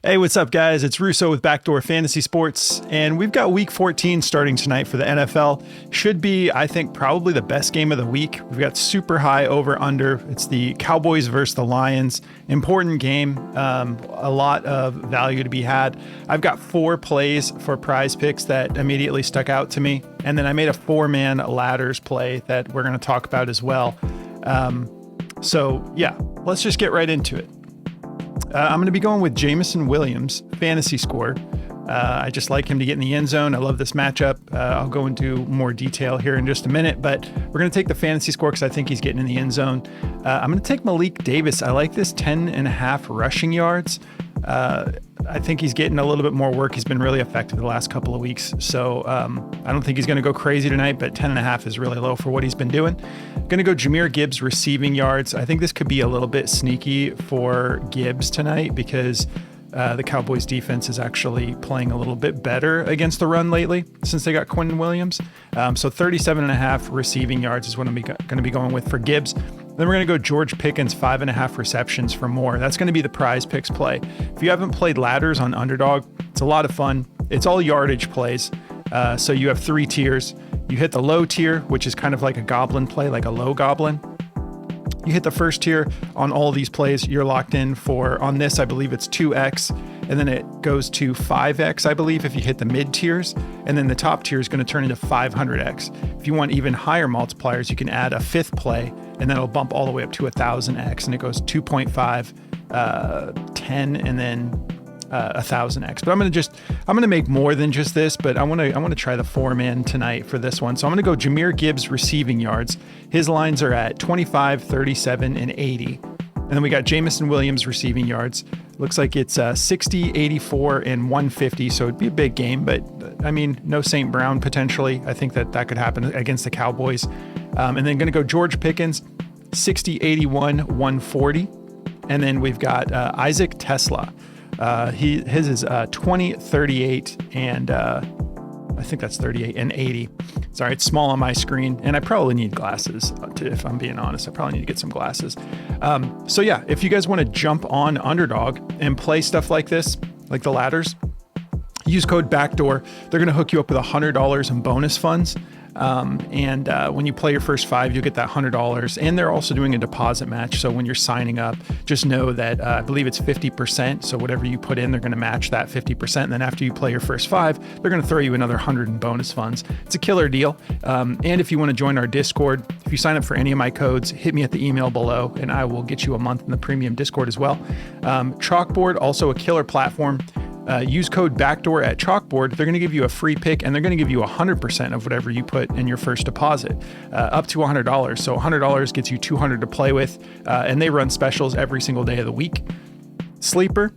Hey, what's up, guys? It's Russo with Backdoor Fantasy Sports, and we've got Week 14 starting tonight for the NFL. Should be, I think, probably the best game of the week. We've got super high over-under. It's the Cowboys versus the Lions. Important game. A lot of value to be had. I've got 4 plays for Prizepicks that immediately stuck out to me, and then I made a 4-man ladders play that we're going to talk about as well. So, yeah, let's just get right into it. I'm going to be going with Jameson Williams, fantasy score. I just like him to get in the end zone. I love this matchup. I'll go into more detail here in just a minute, but we're going to take the fantasy score because I think he's getting in the end zone. I'm going to take Malik Davis. I like this 10.5 rushing yards. I think he's getting a little bit more work. He's been really effective the last couple of weeks. So I don't think he's going to go crazy tonight, but 10.5 is really low for what he's been doing. Going to go Jahmyr Gibbs receiving yards. I think this could be a little bit sneaky for Gibbs tonight because the Cowboys defense is actually playing a little bit better against the run lately since they got Quinn Williams. So 37.5 receiving yards is what I'm going to be going with for Gibbs. Then we're going to go George Pickens, 5.5 receptions for more. That's going to be the Prizepicks play. If you haven't played ladders on Underdog, it's a lot of fun. It's all yardage plays. So you have 3 tiers. You hit the low tier, which is kind of like a goblin play, like a low goblin. You hit the first tier on all these plays. You're locked in for, on this, I believe it's 2x, and then it goes to 5x, I believe, if you hit the mid tiers. And then the top tier is going to turn into 500x. If you want even higher multipliers, you can add a 5th play, and then it'll bump all the way up to 1000x, and it goes 2.5, 10, and then 1000x. But I'm going to make more than just this, but I want to try the 4-man tonight for this one. So I'm going to go Jahmyr Gibbs receiving yards. His lines are at 25, 37, and 80. And then we got Jameson Williams receiving yards. Looks like it's 60, 84, and 150. So it'd be a big game, but I mean, no St. Brown potentially. I think that could happen against the Cowboys. And then going to go George Pickens, 60, 81, 140. And then we've got Isaac TeSlaa. His is 20, 38, and I think that's 38 and 80. Sorry, it's small on my screen, and I probably need glasses, if I'm being honest. I probably need to get some glasses. So yeah, if you guys want to jump on Underdog and play stuff like this, like the ladders, use code BACKDOOR. They're going to hook you up with $100 in bonus funds. And when you play your first 5, you'll get that $100. And they're also doing a deposit match. So when you're signing up, just know that I believe it's 50%. So whatever you put in, they're going to match that 50%. And then after you play your first 5, they're going to throw you another 100 in bonus funds. It's a killer deal. And if you want to join our Discord, if you sign up for any of my codes, hit me at the email below and I will get you a month in the premium Discord as well. Chalkboard, also a killer platform. Use code BACKDOOR at Chalkboard. They're going to give you a free pick, and they're going to give you 100% of whatever you put in your first deposit, up to $100. So $100 gets you $200 to play with, and they run specials every single day of the week. Sleeper.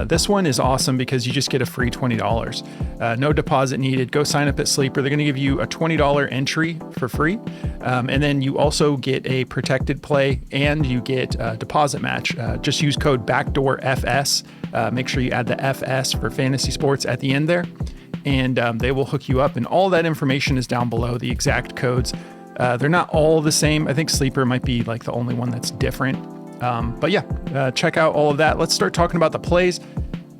This one is awesome because you just get a free $20. No deposit needed. Go sign up at Sleeper. They're going to give you a $20 entry for free. And then you also get a protected play and you get a deposit match. Just use code BACKDOORFS. Make sure you add the FS for fantasy sports at the end there. And they will hook you up. And all that information is down below, the exact codes. They're not all the same. I think Sleeper might be like the only one that's different. But yeah, check out all of that. Let's start talking about the plays.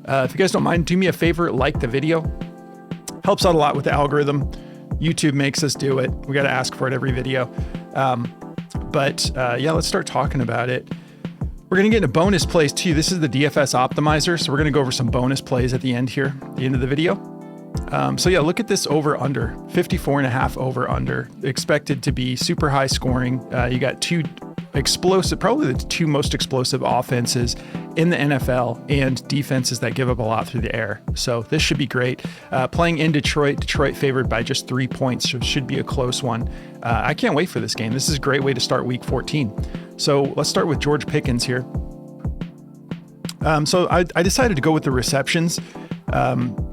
If you guys don't mind, do me a favor, like the video. Helps out a lot with the algorithm. YouTube makes us do it. We got to ask for it every video. Yeah, let's start talking about it. We're going to get into bonus plays too. This is the DFS optimizer. So we're going to go over some bonus plays at the end here, at the end of the video. So yeah, look at this over under 54.5 over under, expected to be super high scoring. You got 2 explosive, probably the 2 most explosive offenses in the NFL and defenses that give up a lot through the air. So this should be great. Playing in Detroit favored by just 3 points, so should be a close one. I can't wait for this game. This is a great way to start week 14. So let's start with George Pickens here. So I decided to go with the receptions.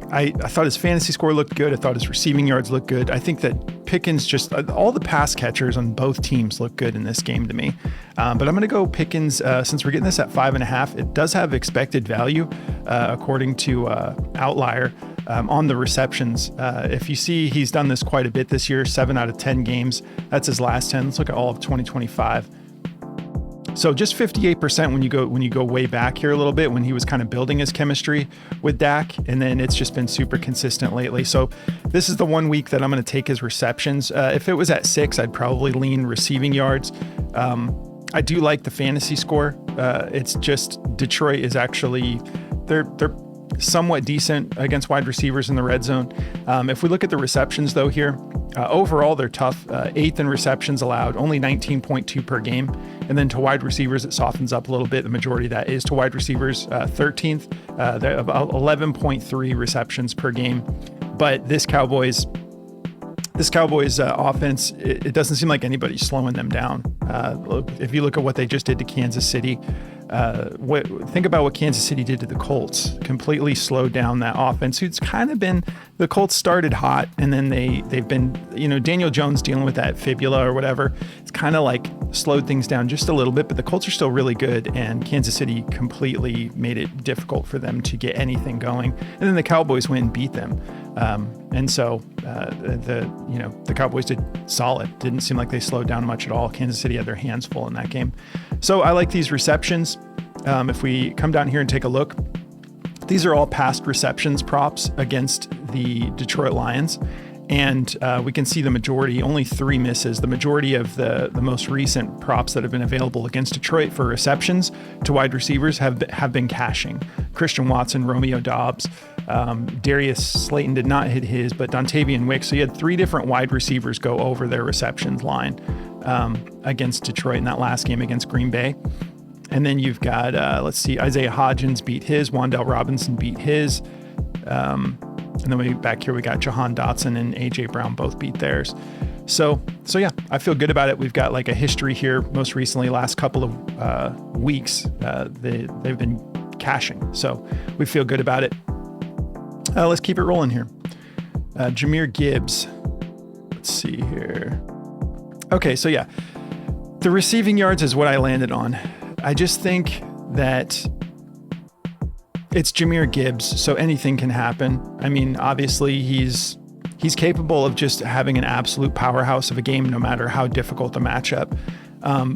I thought his fantasy score looked good. I thought his receiving yards looked good. I think that Pickens all the pass catchers on both teams look good in this game to me. But I'm going to go Pickens since we're getting this at 5.5. It does have expected value according to Outlier on the receptions. If you see, he's done this quite a bit this year, 7 out of 10 games. That's his last 10. Let's look at all of 2025. So just 58% when you go way back here a little bit, when he was kind of building his chemistry with Dak, and then it's just been super consistent lately. So this is the 1 week that I'm going to take his receptions. If it was at 6, I'd probably lean receiving yards. I do like the fantasy score. It's just Detroit is actually they're somewhat decent against wide receivers in the red zone. If we look at the receptions though here, overall they're tough. 8th in receptions allowed, only 19.2 per game. And then to wide receivers, it softens up a little bit. The majority of that is to wide receivers, 13th, they're about 11.3 receptions per game. But this Cowboys offense, it doesn't seem like anybody's slowing them down. If you look at what they just did to Kansas City, think about what Kansas City did to the Colts. Completely slowed down that offense. It's kind of been, the Colts started hot, and then they've been, Daniel Jones dealing with that fibula or whatever. It's kind of like slowed things down just a little bit, but the Colts are still really good, and Kansas City completely made it difficult for them to get anything going. And then the Cowboys went and beat them. And so the Cowboys did solid. Didn't seem like they slowed down much at all. Kansas City had their hands full in that game. So I like these receptions. If we come down here and take a look, these are all past receptions props against the Detroit Lions. And we can see the majority, only 3 misses. The majority of the most recent props that have been available against Detroit for receptions to wide receivers have been cashing. Christian Watson, Romeo Doubs, Darius Slayton did not hit his, but Dontavian Wicks. So you had 3 different wide receivers go over their receptions line against Detroit in that last game against Green Bay. And then you've got, Isaiah Hodgins beat his, Wan'Dale Robinson beat his. And then back here, we got Jahan Dotson and A.J. Brown both beat theirs. So yeah, I feel good about it. We've got like a history here. Most recently, last couple of weeks, they've been cashing. So we feel good about it. Let's keep it rolling here. Jahmyr Gibbs. Let's see here. Okay, so yeah, the receiving yards is what I landed on. I just think that it's Jahmyr Gibbs, so anything can happen. I mean, obviously he's capable of just having an absolute powerhouse of a game, no matter how difficult the matchup.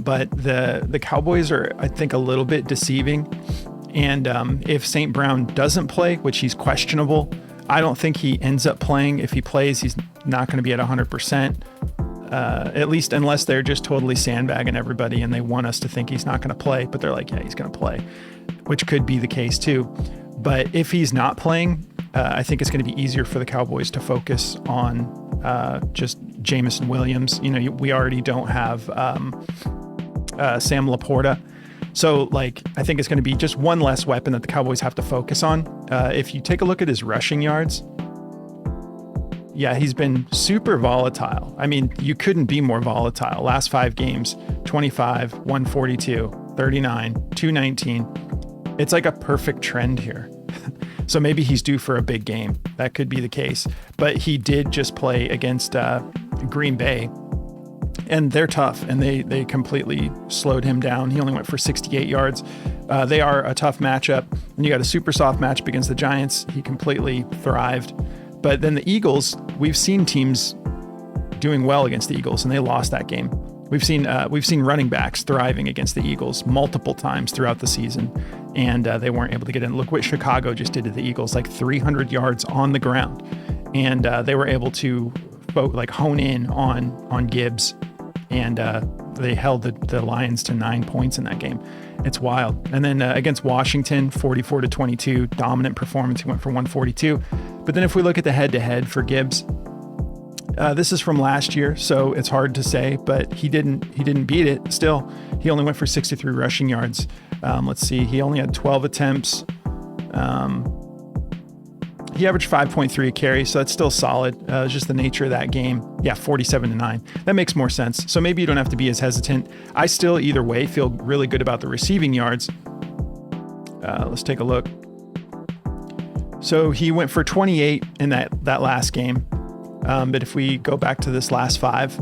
But the Cowboys are, I think, a little bit deceiving. And if St. Brown doesn't play, which he's questionable, I don't think he ends up playing. If he plays, he's not going to be at 100%. At least unless they're just totally sandbagging everybody and they want us to think he's not going to play, but they're like, yeah, he's going to play, which could be the case too. But if he's not playing, I think it's going to be easier for the Cowboys to focus on just Jameson Williams. We already don't have Sam Laporta. So I think it's going to be just one less weapon that the Cowboys have to focus on. If you take a look at his rushing yards, yeah, he's been super volatile. I mean, you couldn't be more volatile. Last 5 games, 25, 142, 39, 219. It's like a perfect trend here. So maybe he's due for a big game. That could be the case. But he did just play against Green Bay, and they're tough, and they completely slowed him down. He only went for 68 yards. They are a tough matchup. And you got a super soft matchup against the Giants. He completely thrived. But then the Eagles, we've seen teams doing well against the Eagles, and they lost that game. We've seen running backs thriving against the Eagles multiple times throughout the season, and they weren't able to get in. Look what Chicago just did to the Eagles, 300 yards on the ground, and they were able to hone in on Gibbs, and they held the Lions to 9 points in that game. It's wild. And then against Washington, 44-22, dominant performance. He went for 142. But then if we look at the head-to-head for Gibbs, this is from last year, so it's hard to say, but he didn't beat it. Still, he only went for 63 rushing yards. Let's see, he only had 12 attempts. He averaged 5.3 a carry, so that's still solid. It's just the nature of that game. Yeah, 47-9. That makes more sense. So maybe you don't have to be as hesitant. I still, either way, feel really good about the receiving yards. Let's take a look. So he went for 28 in that last game. But if we go back to this last 5,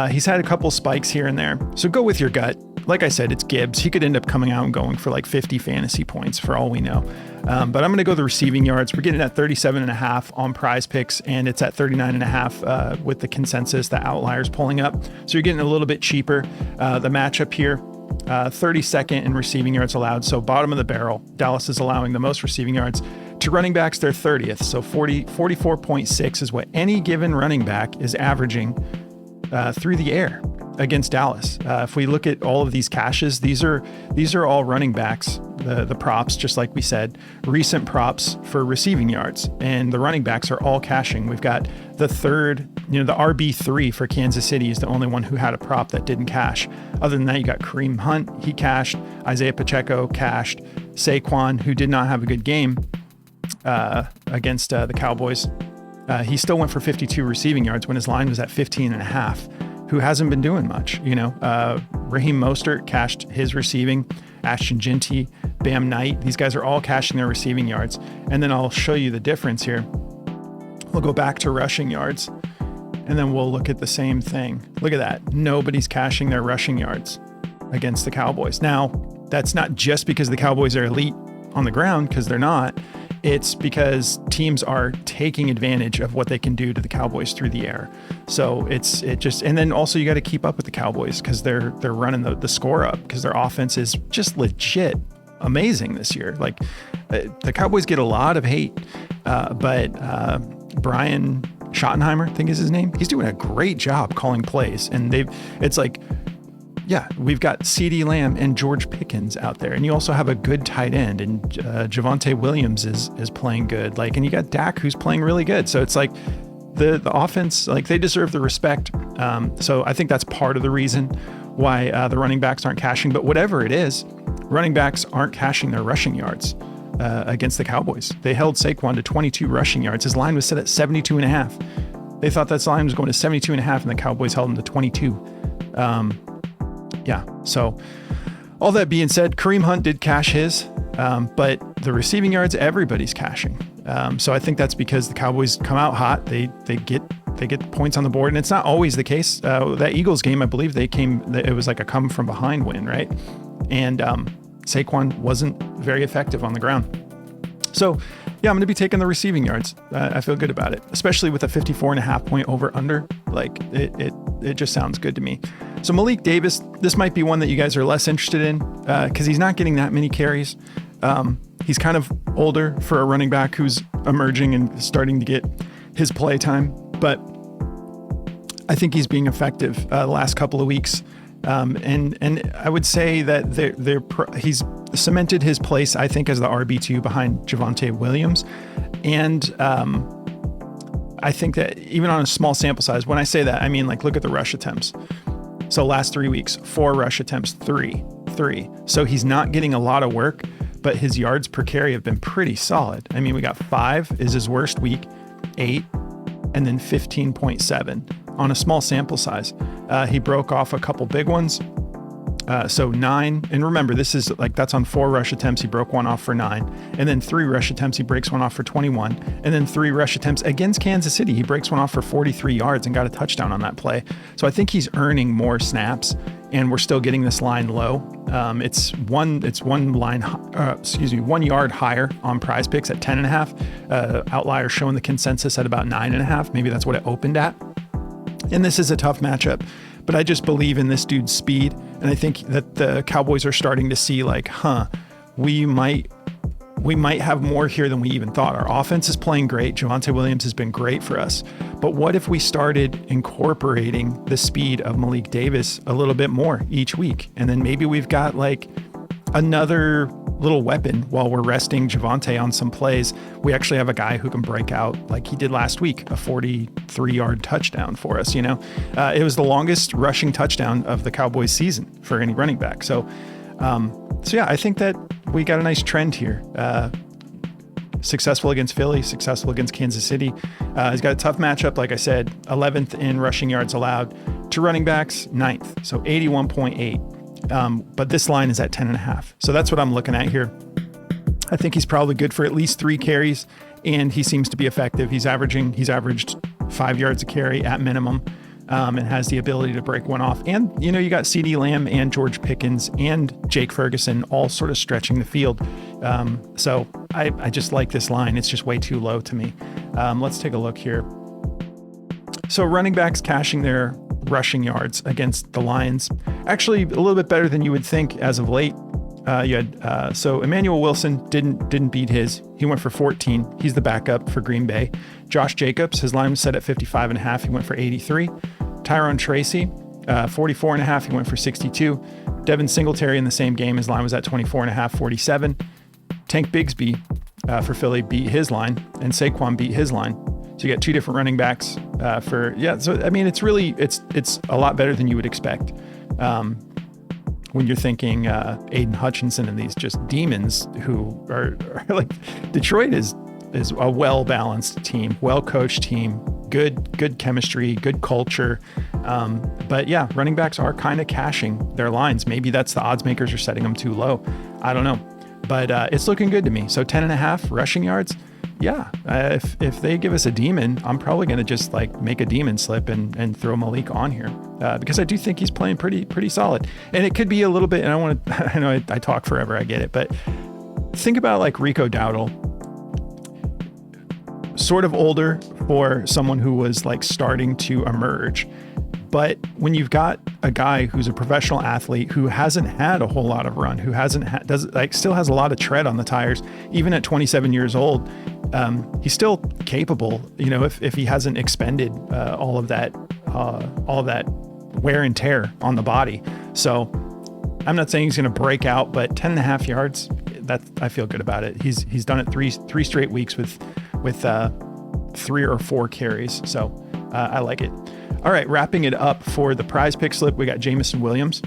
he's had a couple spikes here and there. So go with your gut. Like I said, it's Gibbs. He could end up coming out and going for 50 fantasy points for all we know. But I'm going to go the receiving yards. We're getting at 37.5 on Prizepicks, and it's at 39.5 with the consensus, the Outlier's pulling up. So you're getting a little bit cheaper. The matchup here, 32nd in receiving yards allowed. So bottom of the barrel. Dallas is allowing the most receiving yards to running backs. They're 30th. So 44.6 is what any given running back is averaging through the air against Dallas. If we look at all of these caches, these are all running backs, the props, just like we said, recent props for receiving yards, and the running backs are all caching. We've got the third, the RB3 for Kansas City is the only one who had a prop that didn't cache. Other than that, you got Kareem Hunt, he cached, Isaiah Pacheco cached, Saquon, who did not have a good game against the Cowboys. He still went for 52 receiving yards when his line was at 15.5. Who hasn't been doing much, Raheem Mostert cashed his receiving, Ashton Jinty, Bam Knight. These guys are all cashing their receiving yards. And then I'll show you the difference here. We'll go back to rushing yards, and then we'll look at the same thing. Look at that. Nobody's cashing their rushing yards against the Cowboys. Now, that's not just because the Cowboys are elite on the ground, because they're not. It's because teams are taking advantage of what they can do to the Cowboys through the air. So and then also you got to keep up with the Cowboys because they're running the score up because their offense is just legit amazing this year. Like the Cowboys get a lot of hate, but Brian Schottenheimer, I think is his name. He's doing a great job calling plays, and we've got CeeDee Lamb and George Pickens out there. And you also have a good tight end, and Javonte Williams is playing good. And you got Dak, who's playing really good. So it's like the offense, they deserve the respect. So I think that's part of the reason why the running backs aren't cashing. But whatever it is, running backs aren't cashing their rushing yards against the Cowboys. They held Saquon to 22 rushing yards. His line was set at 72.5. They thought that line was going to 72.5, and the Cowboys held him to 22. So all that being said, Kareem Hunt did cash his, but the receiving yards, everybody's cashing. So I think that's because the Cowboys come out hot. They get points on the board, and it's not always the case. That Eagles game, I believe it was like a come from behind win, right? And Saquon wasn't very effective on the ground. So yeah, I'm going to be taking the receiving yards. I feel good about it, especially with a 54.5 point over under. It just sounds good to me. So Malik Davis, this might be one that you guys are less interested in because he's not getting that many carries. He's kind of older for a running back who's emerging and starting to get his play time, but I think he's being effective the last couple of weeks. And I would say that he's cemented his place, I think, as the RB2 behind Javonte Williams. And I think that even on a small sample size, when I say that, I mean, look at the rush attempts. So last 3 weeks, 4 rush attempts, 3. So he's not getting a lot of work, but his yards per carry have been pretty solid. I mean, we got 5 is his worst week, 8, and then 15.7 on a small sample size. He broke off a couple big ones. So 9, and remember, this is that's on 4 rush attempts. He broke one off for 9, and then 3 rush attempts. He breaks one off for 21, and then 3 rush attempts against Kansas City. He breaks one off for 43 yards and got a touchdown on that play. So I think he's earning more snaps, and we're still getting this line low. It's 1 yard higher on Prizepicks at 10.5. Outlier showing the consensus at about 9.5. Maybe that's what it opened at. And this is a tough matchup, but I just believe in this dude's speed. And I think that the Cowboys are starting to see we might have more here than we even thought. Our offense is playing great. Javonte Williams has been great for us. But what if we started incorporating the speed of Malik Davis a little bit more each week? And then maybe we've got another little weapon while we're resting Javonte on some plays. We actually have a guy who can break out like he did last week, a 43-yard touchdown for us. It was the longest rushing touchdown of the Cowboys season for any running back. So yeah, I think that we got a nice trend here. Successful against Philly, successful against Kansas City. He's got a tough matchup. Like I said, 11th in rushing yards allowed to running backs, 9th. So 81.8. But this line is at 10.5. So that's what I'm looking at here. I think he's probably good for at least 3 carries, and he seems to be effective. He's averaged 5 yards a carry at minimum, and has the ability to break one off. And, you got CeeDee Lamb and George Pickens and Jake Ferguson all sort of stretching the field. So I just like this line. It's just way too low to me. Let's take a look here. So running backs cashing their rushing yards against the Lions. Actually, a little bit better than you would think as of late. You had so Emmanuel Wilson didn't beat his. He went for 14. He's the backup for Green Bay. Josh Jacobs, his line was set at 55.5. He went for 83. Tyrone Tracy, 44.5. He went for 62. Devin Singletary in the same game, his line was at 24.5, 47. Tank Bigsby for Philly beat his line, and Saquon beat his line. So you got two different running backs So I mean, it's a lot better than you would expect. When you're thinking Aiden Hutchinson and these just demons who are like, Detroit is a well-balanced team, well-coached team, good chemistry, good culture. But yeah, running backs are kind of cashing their lines. Maybe that's the odds makers are setting them too low. I don't know, but it's looking good to me. So 10.5 rushing yards. Yeah, if they give us a demon, I'm probably going to just like make a demon slip and throw Malik on here because I do think he's playing pretty solid. And it could be a little bit, and I know I talk forever, I get it, but think about like Rico Dowdle, sort of older for someone who was like starting to emerge. But when you've got a guy who's a professional athlete who hasn't had a whole lot of run, who still has a lot of tread on the tires, even at 27 years old, he's still capable, if he hasn't expended all of that wear and tear on the body. So I'm not saying he's going to break out, but 10.5 yards, I feel good about it. He's done it three straight weeks with 3 or 4 carries. So I like it. All right, wrapping it up for the prize pick slip, we got Jameson Williams.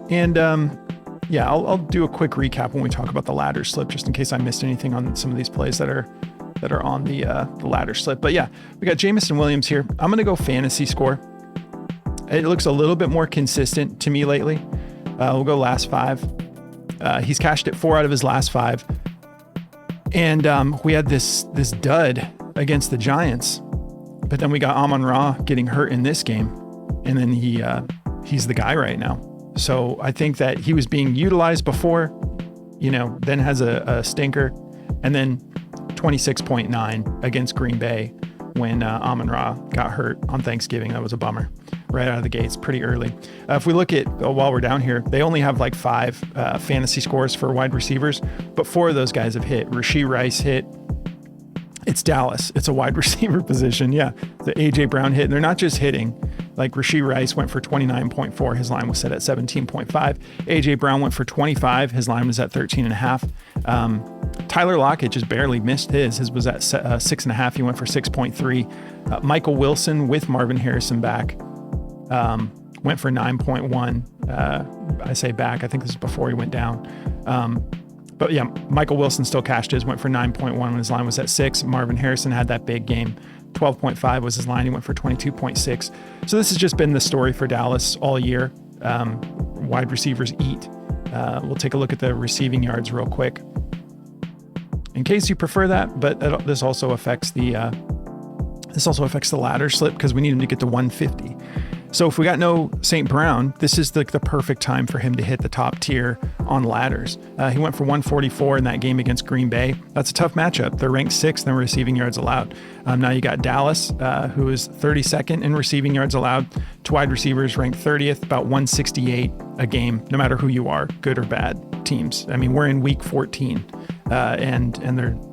And I'll do a quick recap when we talk about the ladder slip, just in case I missed anything on some of these plays that are on the ladder slip. But yeah, we got Jameson Williams here. I'm going to go fantasy score. It looks a little bit more consistent to me lately. We'll go last 5. He's cashed it 4 out of his last 5. And we had this dud against the Giants. But then we got Amon-Ra getting hurt in this game, and then he's the guy right now. So I think that he was being utilized before, then has a stinker, and then 26.9 against Green Bay when Amon-Ra got hurt on Thanksgiving. That was a bummer right out of the gates pretty early. If we look at, while we're down here, they only have like 5 fantasy scores for wide receivers, but 4 of those guys have hit. Rashee Rice hit. It's Dallas. It's a wide receiver position. Yeah. The AJ Brown hit. And they're not just hitting. Like Rashee Rice went for 29.4. His line was set at 17.5. AJ Brown went for 25. His line was at 13.5. Tyler Lockett just barely missed his. His was at 6.5. He went for 6.3. Michael Wilson with Marvin Harrison back went for 9.1. I say back. I think this is before he went down. But yeah, Michael Wilson still cashed his, went for 9.1 when his line was at 6. Marvin Harrison had that big game. 12.5 was his line. He went for 22.6. So this has just been the story for Dallas all year. Wide receivers eat. We'll take a look at the receiving yards real quick, in case you prefer that. But this also affects the ladder slip because we need him to get to 150. So if we got no St. Brown, this is the perfect time for him to hit the top tier on ladders. He went for 144 in that game against Green Bay. That's a tough matchup. They're ranked 6th in receiving yards allowed. Now you got Dallas, who is 32nd in receiving yards allowed. To wide receivers ranked 30th, about 168 a game, no matter who you are, good or bad teams. I mean, we're in week 14, and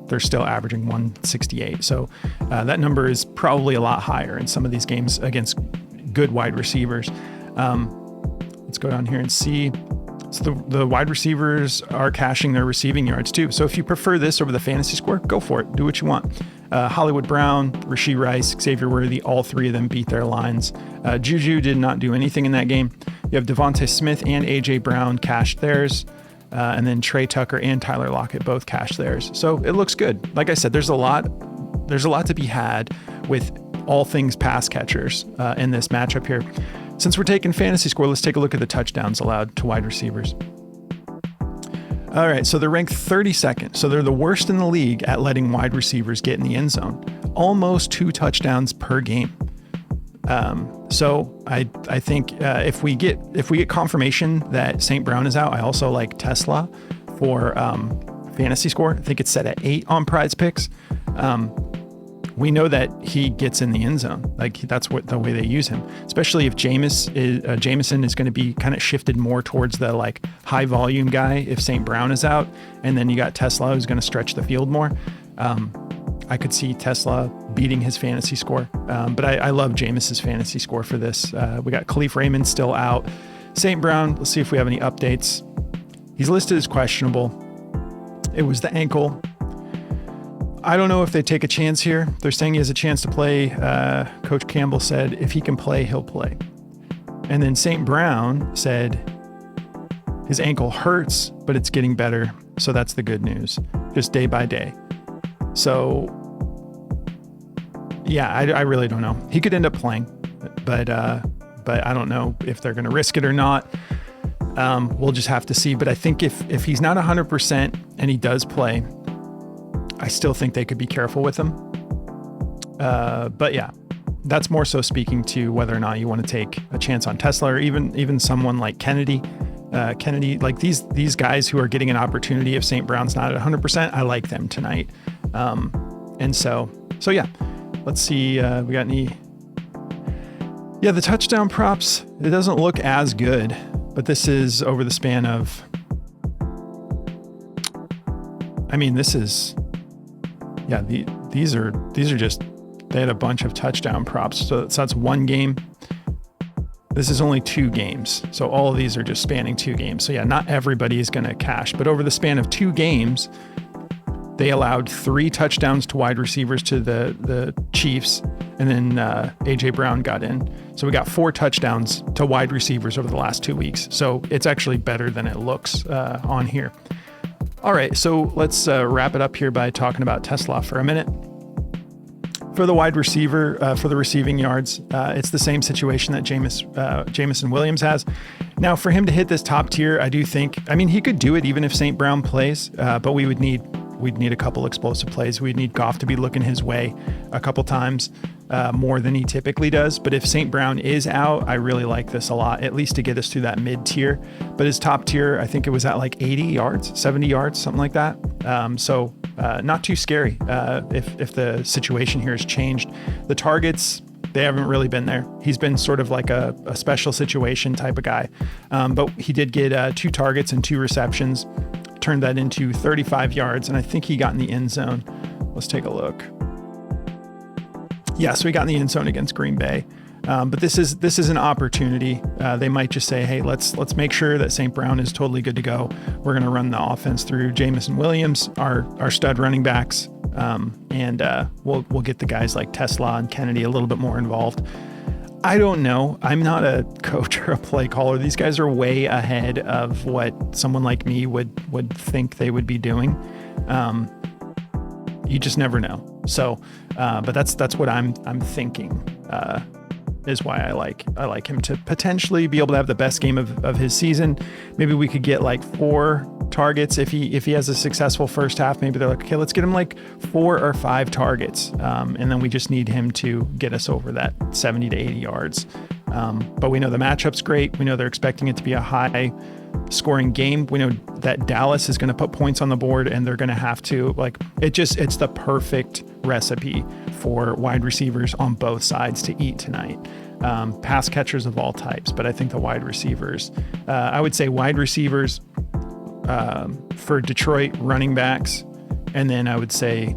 they're still averaging 168. So that number is probably a lot higher in some of these games against good wide receivers. Let's go down here and see. So the wide receivers are cashing their receiving yards too. So if you prefer this over the fantasy score, go for it. Do what you want. Hollywood Brown, Rashee Rice, Xavier Worthy, all 3 of them beat their lines. Juju did not do anything in that game. You have Devontae Smith and AJ Brown cashed theirs. And then Trey Tucker and Tyler Lockett both cashed theirs. So it looks good. Like I said, there's a lot to be had with all things pass catchers in this matchup here. Since we're taking fantasy score, let's take a look at the touchdowns allowed to wide receivers. All right, so they're ranked 32nd. So they're the worst in the league at letting wide receivers get in the end zone. Almost 2 touchdowns per game. So I think if we get confirmation that St. Brown is out, I also like TeSlaa for fantasy score. I think it's set at 8 on Prizepicks. we know that he gets in the end zone. Like that's what the way they use him, especially if Jameson is going to be kind of shifted more towards the like high volume guy if St. Brown is out, and then you got TeSlaa who's going to stretch the field more. I could see TeSlaa beating his fantasy score, but I love Jameis's fantasy score for this. We got Khalif Raymond still out. St. Brown, let's see if we have any updates. He's listed as questionable. It was the ankle. I don't know if they take a chance here. They're saying he has a chance to play. Coach Campbell said if he can play, he'll play. And then St. Brown said his ankle hurts, but it's getting better. So that's the good news, just day by day. So yeah, I really don't know. He could end up playing, but I don't know if they're going to risk it or not. We'll just have to see. But I think if he's not 100% and he does play, I still think they could be careful with him. But yeah, that's more so speaking to whether or not you want to take a chance on TeSlaa or even someone like Kennedy. Kennedy, like these guys who are getting an opportunity if St. Brown's not at 100%, I like them tonight. And so yeah, let's see. We got any? Yeah, the touchdown props, it doesn't look as good, but this is over the span of, I mean, this is, yeah, these are just, they had a bunch of touchdown props. So that's one game. This is only 2 games. So all of these are just spanning 2 games. So yeah, not everybody is going to cash, but over the span of 2 games, they allowed 3 touchdowns to wide receivers to the Chiefs. And then AJ Brown got in. So we got 4 touchdowns to wide receivers over the last 2 weeks. So it's actually better than it looks on here. All right, so let's wrap it up here by talking about TeSlaa for a minute. For the wide receiver, for the receiving yards, it's the same situation that Jameson Williams has. Now, for him to hit this top tier, I do think, I mean, he could do it even if St. Brown plays, but we'd need a couple explosive plays. We'd need Goff to be looking his way a couple times more than he typically does. But if St. Brown is out, I really like this a lot, at least to get us to that mid tier. But his top tier, I think it was at like 80 yards, 70 yards, something like that. So not too scary if the situation here has changed. The targets, they haven't really been there. He's been sort of like a special situation type of guy. But he did get 2 targets and 2 receptions, turned that into 35 yards. And I think he got in the end zone. Let's take a look. Yeah, so he got in the end zone against Green Bay. But this is an opportunity. They might just say, hey, let's make sure that St. Brown is totally good to go. We're going to run the offense through Jameson Williams, our stud running backs. And we'll get the guys like TeSlaa and Kennedy a little bit more involved. I don't know. I'm not a coach or a play caller. These guys are way ahead of what someone like me would think they would be doing. You just never know. So, but that's what I'm thinking, is why I like him to potentially be able to have the best game of his season. Maybe we could get like 4 targets if he has a successful first half. Maybe they're like, okay, let's get him like 4 or 5 targets. And then we just need him to get us over that 70 to 80 yards. But we know the matchup's great. We know they're expecting it to be a high scoring game. We know that Dallas is going to put points on the board, and they're going to have to, like, it's the perfect recipe for wide receivers on both sides to eat tonight. Pass catchers of all types, but I think the wide receivers, I would say wide receivers for Detroit, running backs, and then I would say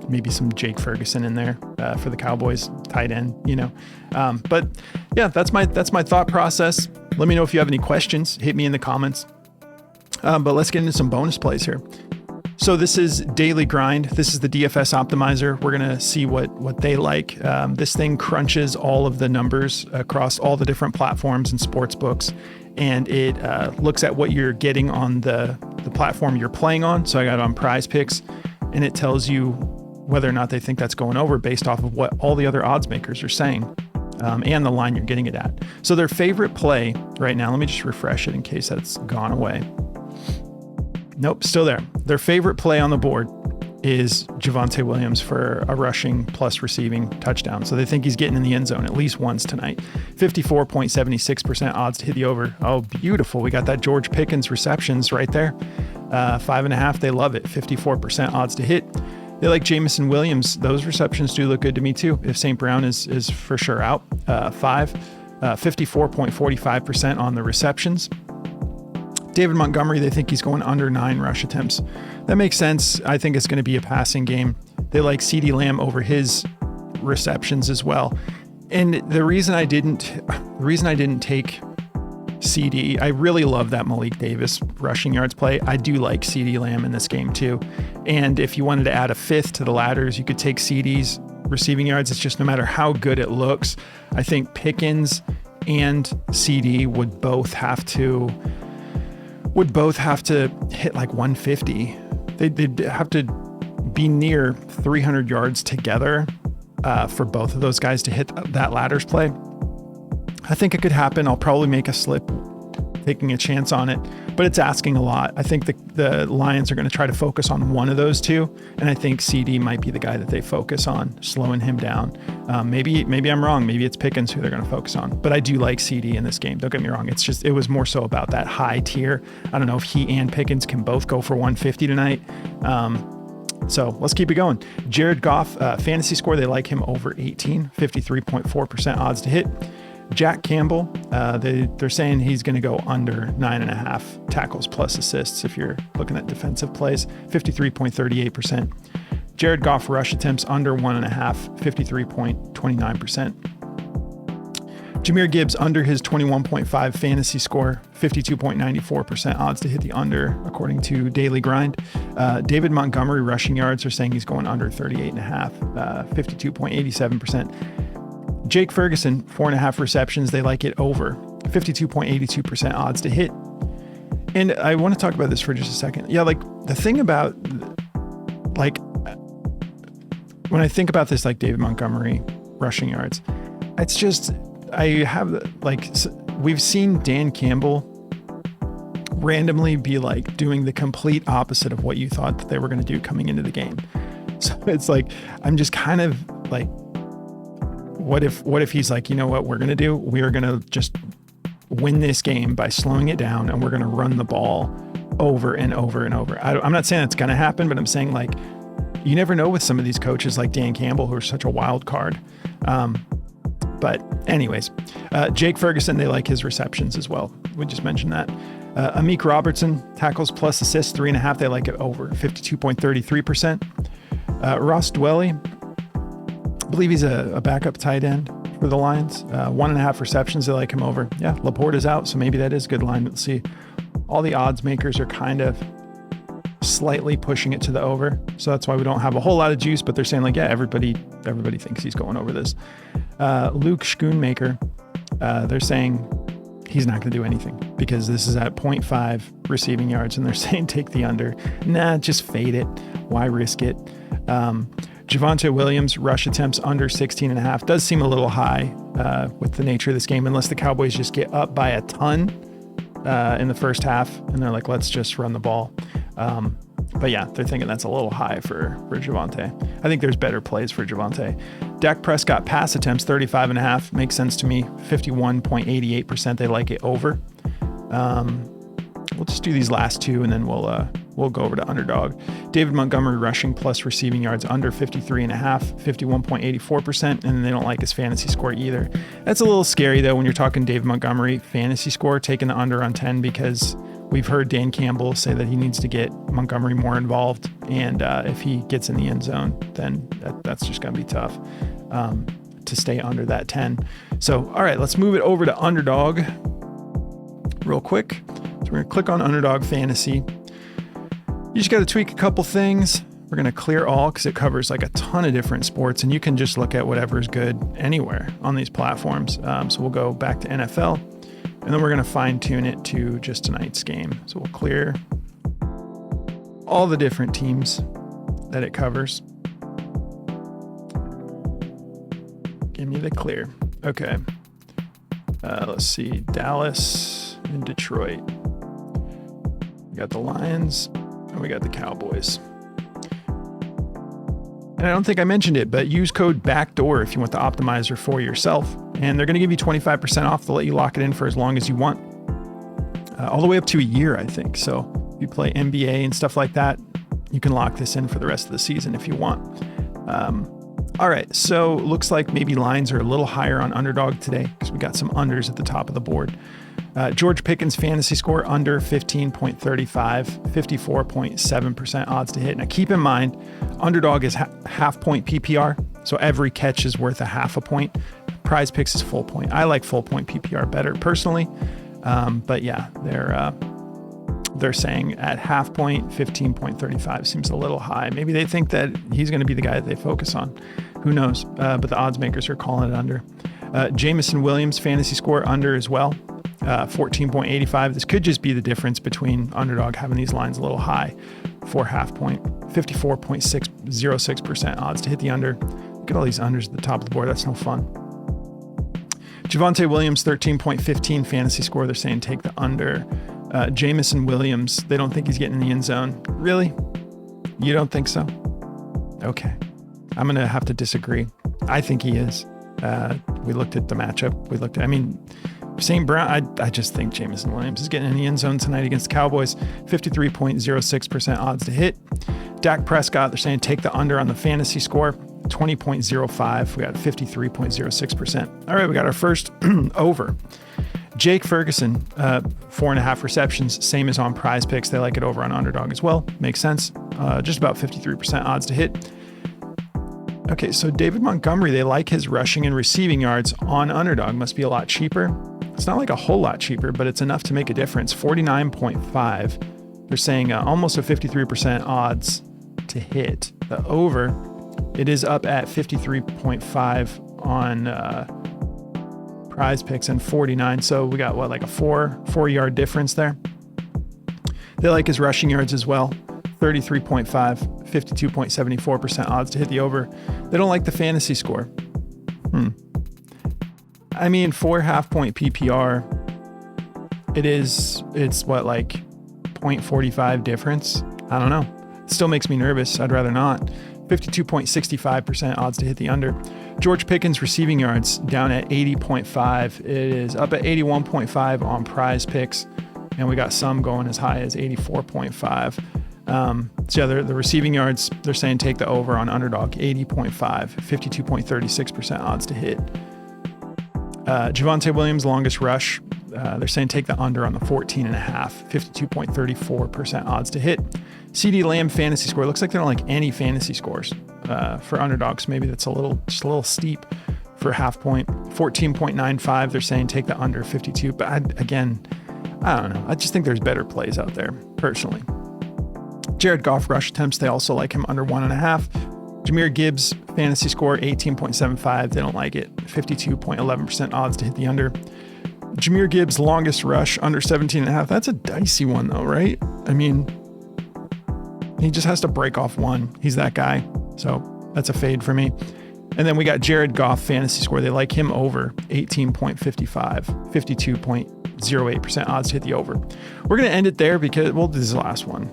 maybe some Jake Ferguson in there for the Cowboys, tight end, but yeah, that's my thought process. Let me know if you have any questions. Hit me in the comments. But let's get into some bonus plays here. So this is Daily Grind. This is the DFS optimizer. We're going to see what they like. This thing crunches all of the numbers across all the different platforms and sports books. And it looks at what you're getting on the platform you're playing on. So I got it on Prizepicks, and it tells you whether or not they think that's going over based off of what all the other odds makers are saying. And the line you're getting it at. So their favorite play right now, let me just refresh it in case that's gone away. Nope, still there. Their favorite play on the board is Javonte Williams for a rushing plus receiving touchdown. So they think he's getting in the end zone at least once tonight. 54.76% odds to hit the over. Oh, beautiful. We got that George Pickens receptions right there. 5.5, they love it. 54% odds to hit. They like Jameson Williams. Those receptions do look good to me too. If St. Brown is for sure out, 54.45% on the receptions. David Montgomery, they think he's going under 9 rush attempts. That makes sense. I think it's going to be a passing game. They like CeeDee Lamb over his receptions as well. And the reason I didn't take CD, I really love that Malik Davis rushing yards play. I do like CeeDee Lamb in this game too. And if you wanted to add a 5th to the ladders, you could take CD's receiving yards. It's just no matter how good it looks, I think Pickens and CD would both have to hit like 150. They'd have to be near 300 yards together for both of those guys to hit that ladders play. I think it could happen. I'll probably make a slip taking a chance on it, but it's asking a lot. I think the Lions are going to try to focus on one of those two, and I think CD might be the guy that they focus on, slowing him down. Maybe I'm wrong. Maybe it's Pickens who they're going to focus on, but I do like CD in this game. Don't get me wrong. It was more so about that high tier. I don't know if he and Pickens can both go for 150 tonight. So let's keep it going. Jared Goff, fantasy score, they like him over 18, 53.4% odds to hit. Jack Campbell, they're saying he's going to go under 9.5 tackles plus assists if you're looking at defensive plays, 53.38%. Jared Goff rush attempts under 1.5, 53.29%. Jahmyr Gibbs under his 21.5 fantasy score, 52.94% odds to hit the under, according to Daily Grind. David Montgomery rushing yards are saying he's going under 38.5, 52.87%. Jake Ferguson, 4.5 receptions. They like it over, 52.82% odds to hit. And I want to talk about this for just a second. Yeah, like the thing about, like, when I think about this, like David Montgomery rushing yards, it's just, we've seen Dan Campbell randomly be like doing the complete opposite of what you thought that they were going to do coming into the game. So it's like, I'm just kind of like, what if he's like, you know what we're going to do? We are going to just win this game by slowing it down, and we're going to run the ball over and over and over. I'm not saying that's going to happen, but I'm saying, like, you never know with some of these coaches like Dan Campbell, who are such a wild card. But anyways, Jake Ferguson, they like his receptions as well. We just mentioned that. Amik Robertson, tackles plus assists, 3.5. They like it over, 52.33%. Ross Dwelly, I believe he's a backup tight end for the Lions. 1.5 receptions, they like him over. Yeah, Laporte is out, so maybe that is a good line. Let's see. All the odds makers are kind of slightly pushing it to the over, so that's why we don't have a whole lot of juice, but they're saying, like, yeah, everybody thinks he's going over this. Luke Schoonmaker, they're saying he's not going to do anything because this is at 0.5 receiving yards, and they're saying take the under. Nah, just fade it. Why risk it? Javonte Williams, rush attempts under 16.5. Does seem a little high with the nature of this game, unless the Cowboys just get up by a ton in the first half, and they're like, let's just run the ball. But yeah, they're thinking that's a little high for Javonte. I think there's better plays for Javonte. Dak Prescott pass attempts, 35.5. Makes sense to me. 51.88%. They like it over. We'll just do these last two, and then we'll go over to Underdog. David Montgomery rushing plus receiving yards under 53.5, 51.84%, and then they don't like his fantasy score either. That's a little scary though when you're talking David Montgomery fantasy score, taking the under on 10, because we've heard Dan Campbell say that he needs to get Montgomery more involved, and if he gets in the end zone, then that's just going to be tough to stay under that 10. So, all right, let's move it over to Underdog real quick. So we're going to click on Underdog Fantasy. You just got to tweak a couple things. We're going to clear all because it covers like a ton of different sports, and you can just look at whatever is good anywhere on these platforms. So we'll go back to NFL, and then we're going to fine tune it to just tonight's game. So we'll clear all the different teams that it covers. Give me the clear. Okay. Let's see. Dallas and Detroit. We got the Lions and we got the Cowboys. And I don't think I mentioned it, but use code BACKDOOR if you want the optimizer for yourself. And they're going to give you 25% off to let you lock it in for as long as you want. All the way up to a year, I think. So if you play NBA and stuff like that, you can lock this in for the rest of the season if you want. All right, so looks like maybe lines are a little higher on Underdog today because we got some unders at the top of the board. George Pickens fantasy score under 15.35, 54.7% odds to hit. Now keep in mind, Underdog is half point PPR, so every catch is worth a half a point. Prizepicks is full point. I like full point PPR better personally, but yeah, they're saying at half point, 15.35 seems a little high. Maybe they think that he's going to be the guy that they focus on. Who knows? But the odds makers are calling it under. Jameson Williams fantasy score under as well. 14.85. This could just be the difference between Underdog having these lines a little high for half point. 54.606% odds to hit the under. Look at all these unders at the top of the board. That's no fun. Javonte Williams, 13.15 fantasy score. They're saying take the under. Jameson Williams, they don't think he's getting in the end zone. Really? You don't think so? Okay. I'm going to have to disagree. I think he is. We looked at the matchup. St. Brown, I just think Jameson Williams is getting in the end zone tonight against the Cowboys. 53.06% odds to hit. Dak Prescott, they're saying take the under on the fantasy score. 20.05. We got 53.06%. All right, we got our first over. Jake Ferguson, 4.5 receptions, same as on Prizepicks. They like it over on Underdog as well. Makes sense. Just about 53% odds to hit. Okay, so David Montgomery, they like his rushing and receiving yards on Underdog. Must be a lot cheaper. It's not like a whole lot cheaper, but it's enough to make a difference. 49.5. They're saying almost a 53% odds to hit. The over, it is up at 53.5 on Prizepicks and 49. So we got like a four yard difference there. They like his rushing yards as well. 33.5, 52.74% odds to hit the over. They don't like the fantasy score. For half point PPR, it's what, like 0.45 difference? I don't know. It still makes me nervous. I'd rather not. 52.65% odds to hit the under. George Pickens receiving yards down at 80.5. It is up at 81.5 on Prizepicks, and we got some going as high as 84.5. The receiving yards, they're saying take the over on Underdog, 80.5, 52.36% odds to hit. Javonte Williams, longest rush, they're saying take the under on the 14.5, 52.34% odds to hit. CD Lamb fantasy score, looks like they don't like any fantasy scores for Underdogs. Maybe that's a little steep for half point. 14.95, they're saying take the under 52. But I don't know. I just think there's better plays out there, personally. Jared Goff rush attempts, they also like him under 1.5. Jahmyr Gibbs fantasy score 18.75. They don't like it. 52.11% odds to hit the under. Jahmyr Gibbs longest rush under 17.5. That's a dicey one though, right? He just has to break off one. He's that guy. So that's a fade for me. And then we got Jared Goff fantasy score. They like him over 18.55, 52.08% odds to hit the over. We're going to end it there because, this is the last one.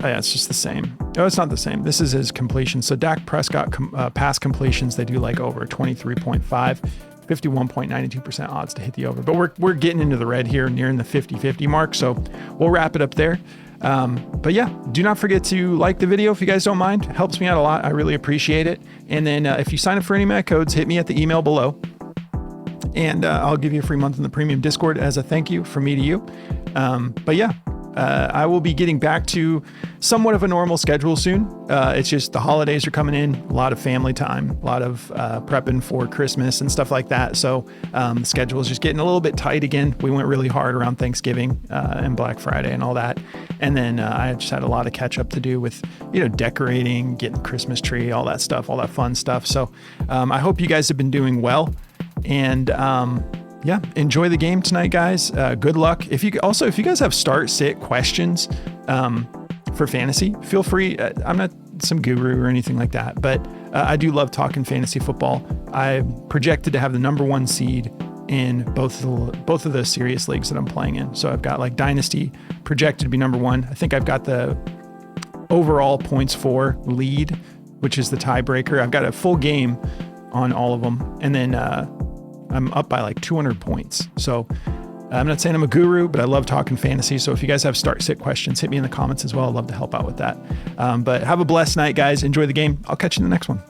Oh, yeah, it's just the same. No, it's not the same. This is his completion. So Dak Prescott pass completions, they do like over 23.5, 51.92% odds to hit the over. But we're getting into the red here, nearing the 50-50 mark. So we'll wrap it up there. But yeah, do not forget to like the video if you guys don't mind. It helps me out a lot. I really appreciate it. And then if you sign up for any of my codes, hit me at the email below. And I'll give you a free month in the premium Discord as a thank you from me to you. But yeah. I will be getting back to somewhat of a normal schedule soon. It's just the holidays are coming in, a lot of family time, a lot of prepping for Christmas and stuff like that. So the schedule is just getting a little bit tight again. We went really hard around Thanksgiving and Black Friday and all that. And then I just had a lot of catch up to do with, decorating, getting Christmas tree, all that stuff, all that fun stuff. So I hope you guys have been doing well. And yeah, enjoy the game tonight, guys. Good luck. If you guys have start sit questions for fantasy, feel free. I'm not some guru or anything like that, but I do love talking fantasy football. I'm projected to have the number 1 seed in both of the serious leagues that I'm playing in. So I've got like Dynasty projected to be number 1. I think I've got the overall points for lead, which is the tiebreaker. I've got a full game on all of them, and then I'm up by like 200 points. So I'm not saying I'm a guru, but I love talking fantasy. So if you guys have start-sit questions, hit me in the comments as well. I'd love to help out with that. But have a blessed night, guys. Enjoy the game. I'll catch you in the next one.